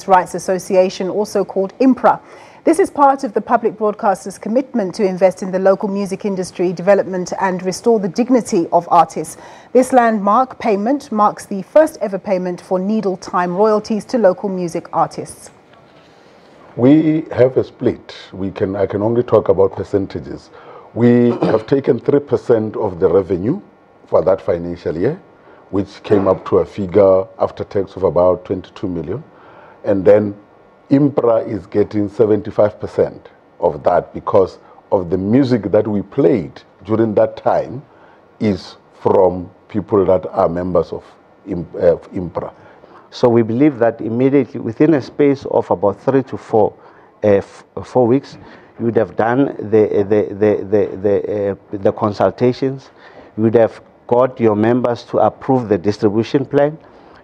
Rights Association, also called IMPRA. This is part of the public broadcaster's commitment to invest in the local music industry development and restore the dignity of artists. This landmark payment marks the first ever payment for needle time royalties to local music artists. We have a split. I can only talk about percentages. We have taken 3% of the revenue for that financial year, which came up to a figure after tax of about 22 million. And then IMPRA is getting 75% of that because of the music that we played during that time is from people that are members of IMPRA. So we believe that immediately within a space of about 3 to 4 weeks, you would have done the consultations, you would have got your members to approve the distribution plan,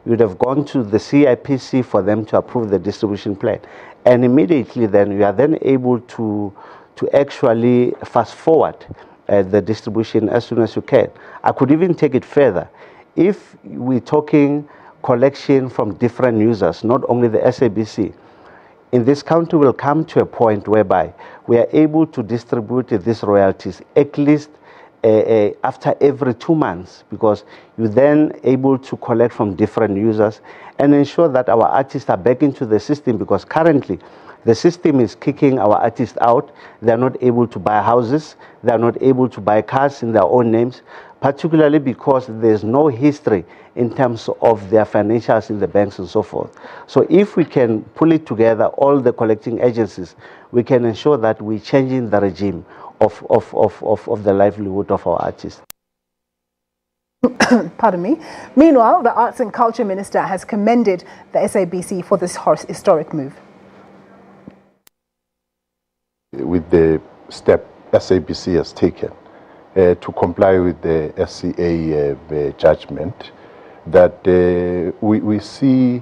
you would have gone to the CIPC for them to approve the distribution plan. And immediately then, you are then able to actually fast forward the distribution as soon as you can. I could even take it further. If we're talking collection from different users, not only the SABC, in this country will come to a point whereby we are able to distribute these royalties at least after every 2 months, because you're then able to collect from different users and ensure that our artists are back into the system, because currently the system is kicking our artists out. They're not able to buy houses, they're not able to buy cars in their own names, particularly because there's no history in terms of their financials in the banks and so forth. So if we can pull it together, all the collecting agencies, we can ensure that we're changing the regime of the livelihood of our artists. Pardon me. Meanwhile, the Arts and Culture Minister has commended the SABC for this historic move. With the step SABC has taken to comply with the SCA judgment, that we see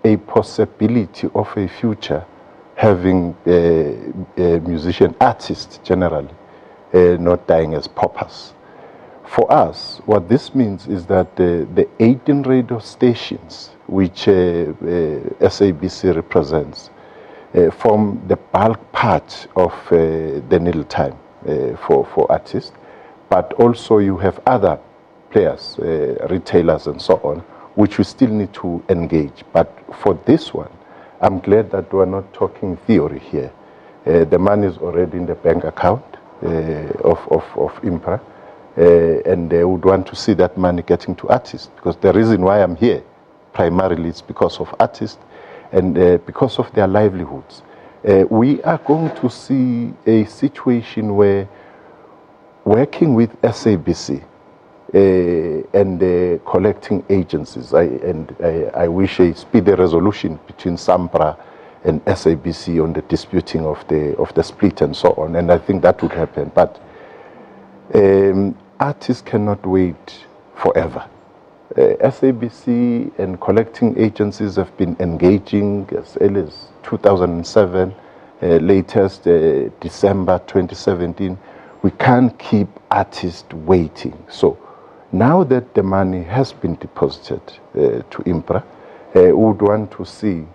a possibility of a future having musician artists generally not dying as paupers. For us, what this means is that the 18 radio stations which SABC represents form the bulk part of the needle time for artists, but also you have other players, retailers and so on, which we still need to engage. But for this one, I'm glad that we're not talking theory here. The money is already in the bank account of IMPRA, and they would want to see that money getting to artists, because the reason why I'm here primarily is because of artists and because of their livelihoods. We are going to see a situation where working with SABC and collecting agencies, I wish a speedy resolution between SAMPRA and SABC on the disputing of the split and so on, and I think that would happen. But artists cannot wait forever. SABC and collecting agencies have been engaging as early as 2007, latest December 2017. We can't keep artists waiting. So now that the money has been deposited to IMPRA, we would want to see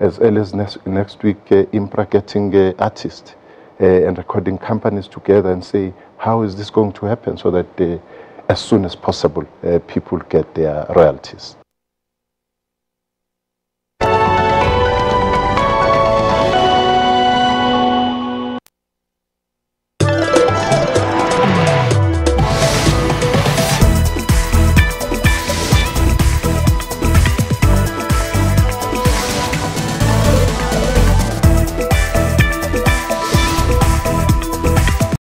as early as next week IMPRA getting artists and recording companies together and say, how is this going to happen, so that as soon as possible people get their royalties.